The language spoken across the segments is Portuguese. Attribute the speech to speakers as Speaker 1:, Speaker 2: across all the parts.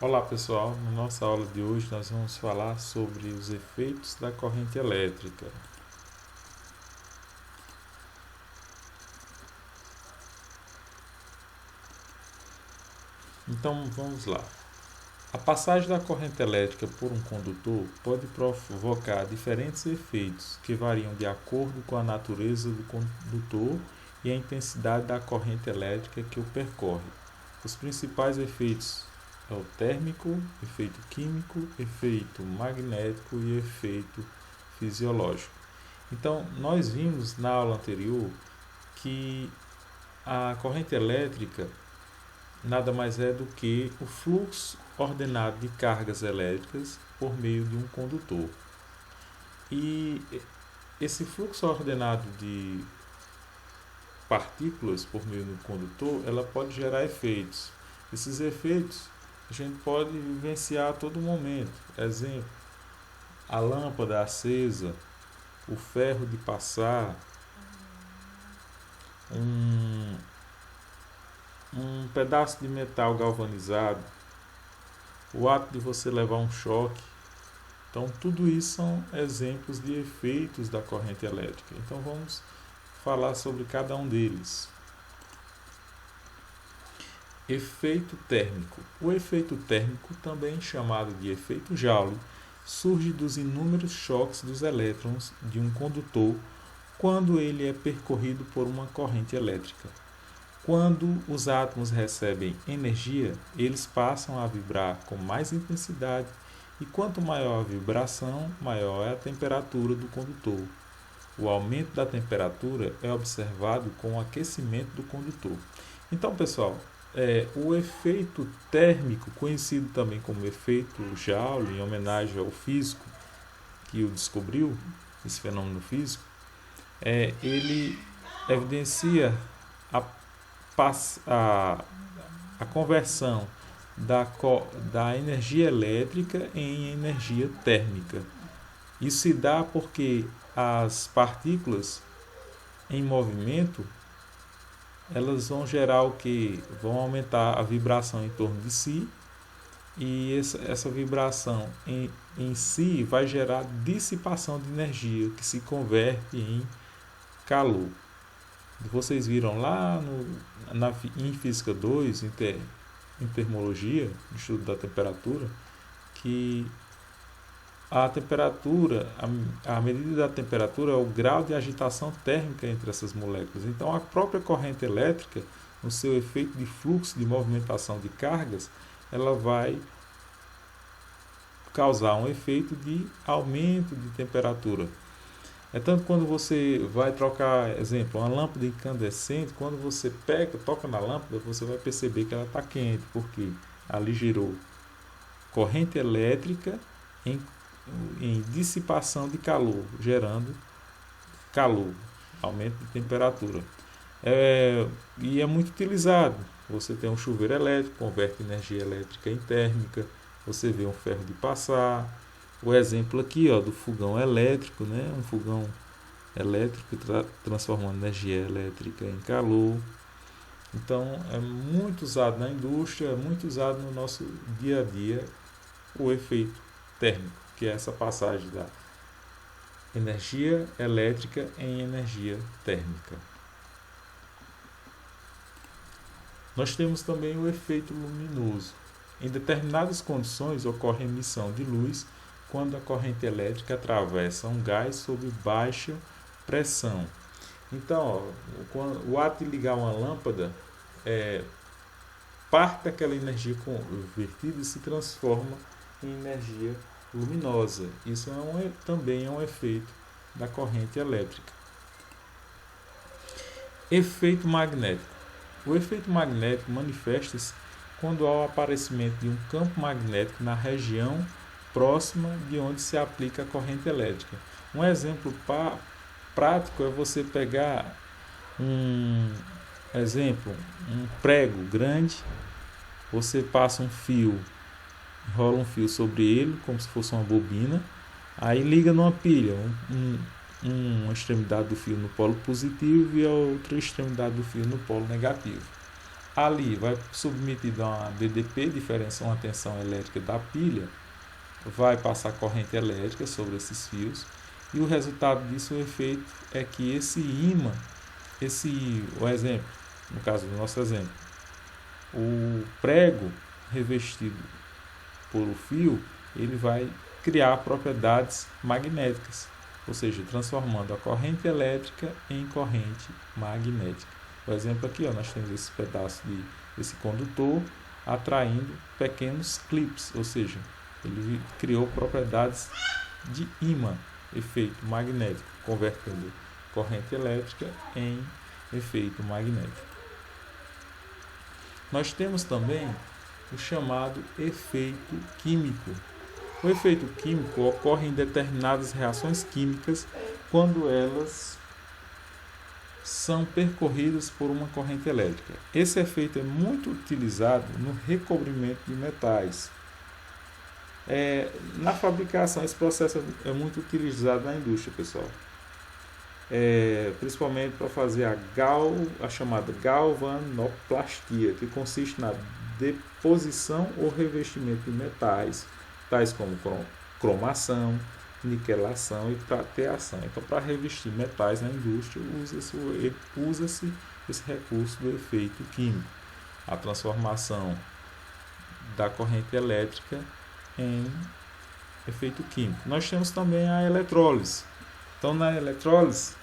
Speaker 1: Olá pessoal, na nossa aula de hoje nós vamos falar sobre os efeitos da corrente elétrica. Então vamos lá. A passagem da corrente elétrica por um condutor pode provocar diferentes efeitos que variam de acordo com a natureza do condutor e a intensidade da corrente elétrica que o percorre. Os principais efeitos é o térmico, efeito químico, efeito magnético e efeito fisiológico. Então, nós vimos na aula anterior que a corrente elétrica nada mais é do que o fluxo ordenado de cargas elétricas por meio de um condutor. E esse fluxo ordenado de partículas por meio do condutor, ela pode gerar efeitos. Esses efeitos a gente pode vivenciar a todo momento. Exemplo, a lâmpada acesa, o ferro de passar, um pedaço de metal galvanizado, o ato de você levar um choque. Então, tudo isso são exemplos de efeitos da corrente elétrica. Então, vamos falar sobre cada um deles. Efeito térmico. O efeito térmico, também chamado de efeito Joule, surge dos inúmeros choques dos elétrons de um condutor quando ele é percorrido por uma corrente elétrica. Quando os átomos recebem energia, eles passam a vibrar com mais intensidade e quanto maior a vibração, maior é a temperatura do condutor. O aumento da temperatura é observado com o aquecimento do condutor. Então, pessoal, o efeito térmico, conhecido também como efeito Joule, em homenagem ao físico que o descobriu, esse fenômeno físico, ele evidencia a conversão da energia elétrica em energia térmica. Isso se dá porque as partículas em movimento elas vão gerar o que? Vão aumentar a vibração em torno de si, e essa vibração em si vai gerar dissipação de energia, que se converte em calor. Vocês viram lá em Física 2, em termologia, no estudo da temperatura, que a temperatura, a medida da temperatura é o grau de agitação térmica entre essas moléculas. Então, a própria corrente elétrica, no seu efeito de fluxo de movimentação de cargas, ela vai causar um efeito de aumento de temperatura. É tanto quando você vai trocar, exemplo, uma lâmpada incandescente, quando você toca na lâmpada, você vai perceber que ela está quente, porque ali gerou corrente elétrica em dissipação de calor, gerando calor, aumento de temperatura. E é muito utilizado. Você tem um chuveiro elétrico, converte energia elétrica em térmica, você vê um ferro de passar. O exemplo aqui do fogão elétrico, né? Um fogão elétrico transformando energia elétrica em calor. Então, é muito usado na indústria, é muito usado no nosso dia a dia o efeito térmico, que é essa passagem da energia elétrica em energia térmica. Nós temos também o efeito luminoso. Em determinadas condições ocorre emissão de luz quando a corrente elétrica atravessa um gás sob baixa pressão. Então, o ato de ligar uma lâmpada, parte daquela energia convertida se transforma em energia luminosa. Isso também é um efeito da corrente elétrica. Efeito magnético. O efeito magnético manifesta-se quando há o aparecimento de um campo magnético na região próxima de onde se aplica a corrente elétrica. Um exemplo prático é você pegar um prego grande, você passa um fio, enrola um fio sobre ele, como se fosse uma bobina, aí liga numa pilha, uma extremidade do fio no polo positivo e a outra extremidade do fio no polo negativo. ali vai submetido a uma DDP, diferença uma tensão elétrica da pilha, vai passar corrente elétrica sobre esses fios, e o resultado disso, o efeito, é que esse ímã, o exemplo, no caso do nosso exemplo, o prego revestido por o fio, ele vai criar propriedades magnéticas, ou seja, transformando a corrente elétrica em corrente magnética. O exemplo aqui, ó, nós temos esse pedaço desse condutor atraindo pequenos clips, ou seja, ele criou propriedades de ímã, efeito magnético, convertendo corrente elétrica em efeito magnético. Nós temos também o chamado efeito químico. O efeito químico ocorre em determinadas reações químicas quando elas são percorridas por uma corrente elétrica. Esse efeito é muito utilizado no recobrimento de metais. Na fabricação, esse processo é muito utilizado na indústria, pessoal. Principalmente para fazer a chamada galvanoplastia, que consiste na deposição ou revestimento de metais, tais como cromação, niquelação e prateação. Então, para revestir metais na indústria, usa-se esse recurso do efeito químico, a transformação da corrente elétrica em efeito químico. Nós temos também a eletrólise. Então, na eletrólise,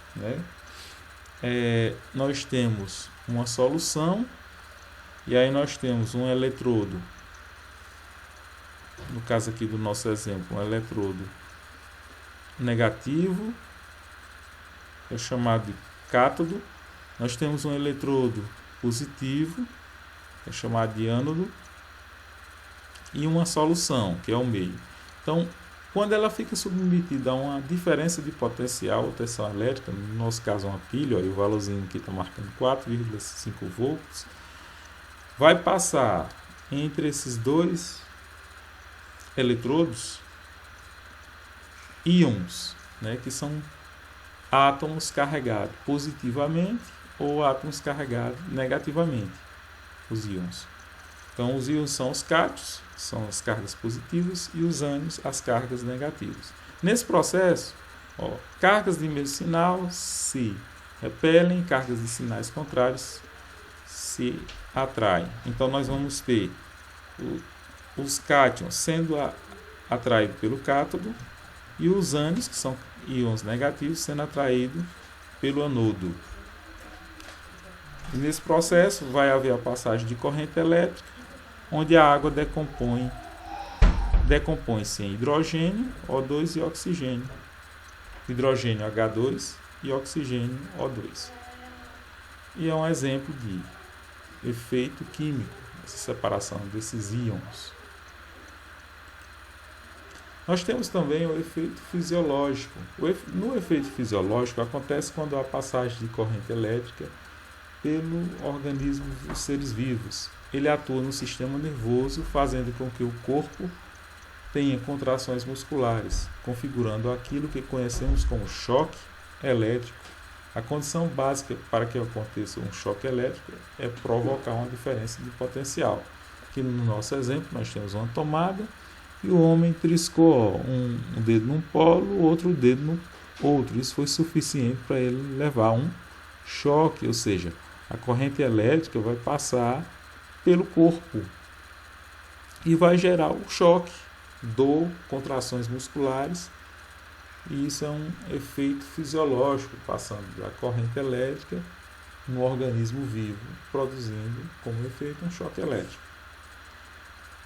Speaker 1: nós temos uma solução, e aí nós temos um eletrodo, no caso aqui do nosso exemplo, um eletrodo negativo, é chamado de cátodo. Nós temos um eletrodo positivo, é chamado de ânodo, e uma solução, que é o meio. Então, quando ela fica submetida a uma diferença de potencial ou tensão elétrica, no nosso caso uma pilha, e o valorzinho aqui está marcando 4,5 volts, vai passar entre esses dois eletrodos íons, que são átomos carregados positivamente ou átomos carregados negativamente, os íons. Então, os íons são os cátions, são as cargas positivas, e os ânions, as cargas negativas. Nesse processo, cargas de mesmo sinal se repelem, cargas de sinais contrários se atraem. Então, nós vamos ter os cátions sendo atraídos pelo cátodo, e os ânions, que são íons negativos, sendo atraídos pelo anodo. E nesse processo vai haver a passagem de corrente elétrica, onde a água decompõe-se em hidrogênio, O2 e oxigênio. Hidrogênio H2 e oxigênio O2. E é um exemplo de efeito químico, essa separação desses íons. Nós temos também o efeito fisiológico. No efeito fisiológico acontece quando há passagem de corrente elétrica pelo organismo dos seres vivos. Ele atua no sistema nervoso, fazendo com que o corpo tenha contrações musculares, configurando aquilo que conhecemos como choque elétrico. A condição básica para que aconteça um choque elétrico é provocar uma diferença de potencial. Aqui no nosso exemplo nós temos uma tomada e o homem triscou um dedo num polo, o outro dedo no outro. Isso foi suficiente para ele levar um choque, ou seja, a corrente elétrica vai passar pelo corpo e vai gerar o choque, dor, contrações musculares, e isso é um efeito fisiológico, passando da corrente elétrica no organismo vivo, produzindo como efeito um choque elétrico.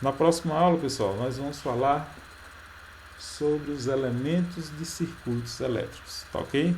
Speaker 1: Na próxima aula, pessoal, nós vamos falar sobre os elementos de circuitos elétricos, tá ok?